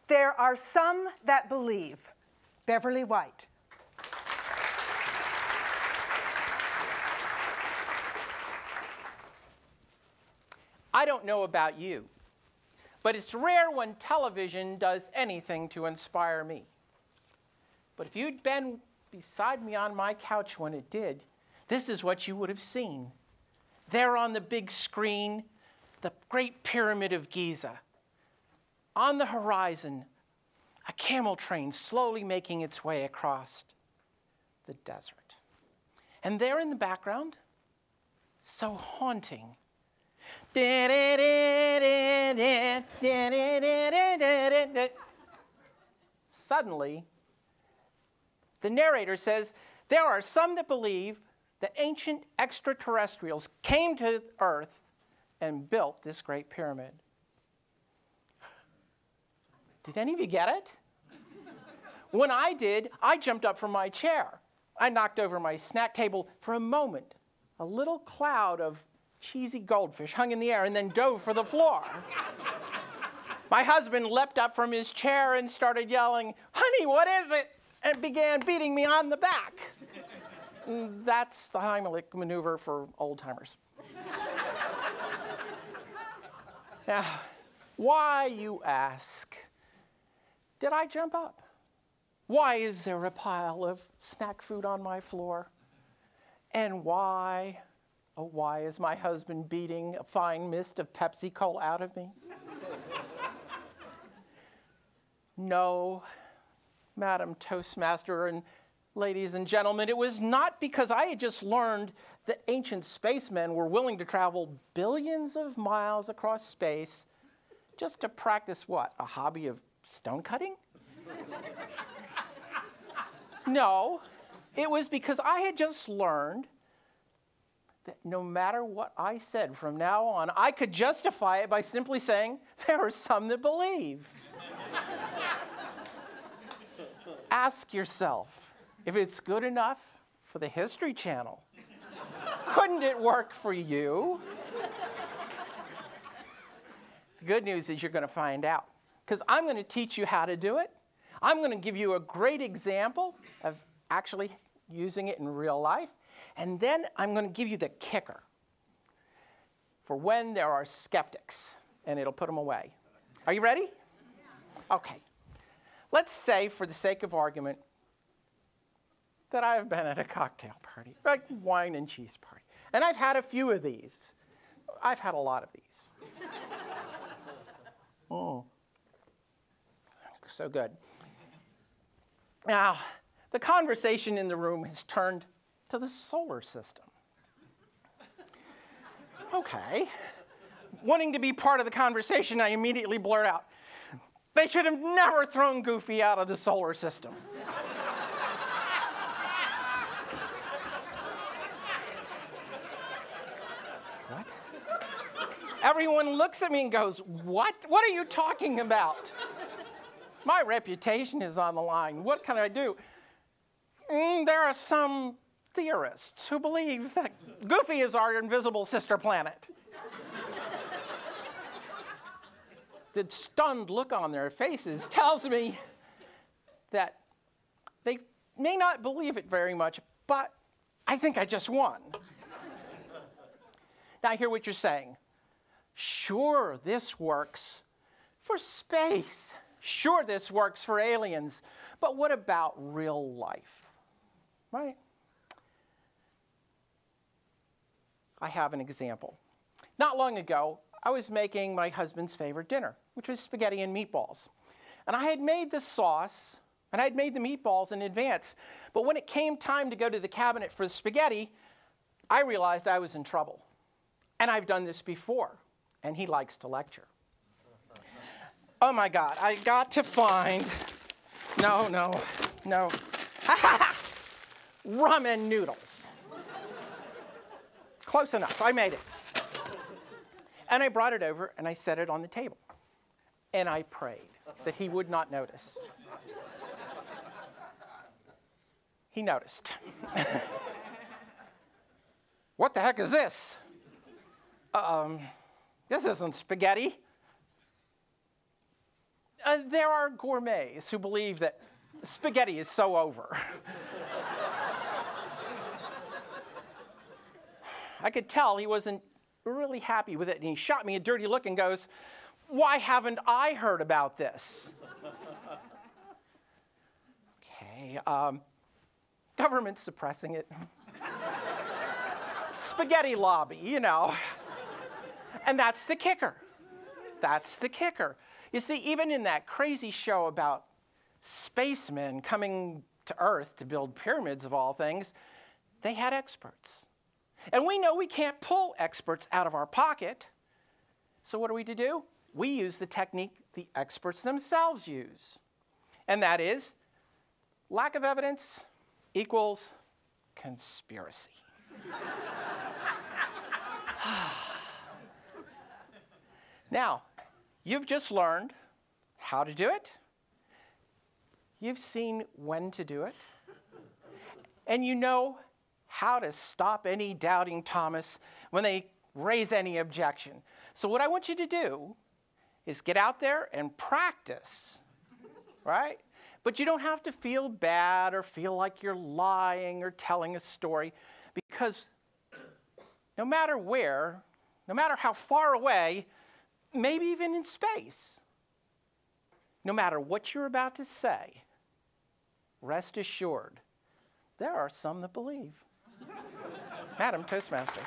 There are some that believe. Beverly White. I don't know about you, but it's rare when television does anything to inspire me. But if you'd been beside me on my couch when it did, this is what you would have seen. There on the big screen, the Great Pyramid of Giza. On the horizon, a camel train slowly making its way across the desert. And there in the background, so haunting, suddenly, the narrator says, there are some that believe that ancient extraterrestrials came to Earth and built this Great Pyramid. Did any of you get it? When I did, I jumped up from my chair. I knocked over my snack table. For a moment, a little cloud of cheesy goldfish hung in the air and then dove for the floor. My husband leapt up from his chair and started yelling, "Honey, what is it?" and began beating me on the back. That's the Heimlich maneuver for old-timers. Now, why, you ask, did I jump up? Why is there a pile of snack food on my floor? And why, oh, why is my husband beating a fine mist of Pepsi Cola out of me? No, Madam Toastmaster and ladies and gentlemen, it was not because I had just learned that ancient spacemen were willing to travel billions of miles across space just to practice what, a hobby of stone cutting? No, it was because I had just learned that no matter what I said from now on, I could justify it by simply saying, there are some that believe. Ask yourself if it's good enough for the History Channel. Couldn't it work for you? The good news is you're going to find out, because I'm going to teach you how to do it. I'm going to give you a great example of actually using it in real life, and then I'm going to give you the kicker for when there are skeptics, and it'll put them away. Are you ready? Okay. Let's say, for the sake of argument, that I've been at a cocktail party, a wine and cheese party, and I've had a few of these. I've had a lot of these. Oh, so good. Now, the conversation in the room has turned to the solar system. Okay. Wanting to be part of the conversation, I immediately blurt out, they should have never thrown Goofy out of the solar system. What? Everyone looks at me and goes, what? What are you talking about? My reputation is on the line. What can I do? There are some theorists who believe that Goofy is our invisible sister planet. The stunned look on their faces tells me that they may not believe it very much, but I think I just won. Now I hear what you're saying. Sure, this works for space. Sure, this works for aliens. But what about real life? Right? I have an example. Not long ago, I was making my husband's favorite dinner, which was spaghetti and meatballs. And I had made the sauce, and I had made the meatballs in advance. But when it came time to go to the cabinet for the spaghetti, I realized I was in trouble. And I've done this before, and he likes to lecture. Oh my God, I got to find, no. Ramen noodles. Close enough, I made it. And I brought it over and I set it on the table. And I prayed that he would not notice. He noticed. What the heck is this? This isn't spaghetti. There are gourmets who believe that spaghetti is so over. I could tell he wasn't really happy with it, and he shot me a dirty look and goes, "Why haven't I heard about this?" Okay, government's suppressing it. Spaghetti lobby, you know. And that's the kicker. That's the kicker. You see, even in that crazy show about spacemen coming to Earth to build pyramids of all things, they had experts. And we know we can't pull experts out of our pocket. So what are we to do? We use the technique the experts themselves use. And that is, lack of evidence equals conspiracy. Now, you've just learned how to do it. You've seen when to do it. And you know how to stop any doubting Thomas when they raise any objection. So what I want you to do is get out there and practice, right? But you don't have to feel bad or feel like you're lying or telling a story, because no matter where, no matter how far away, maybe even in space, no matter what you're about to say, rest assured, there are some that believe. Madam Toastmaster.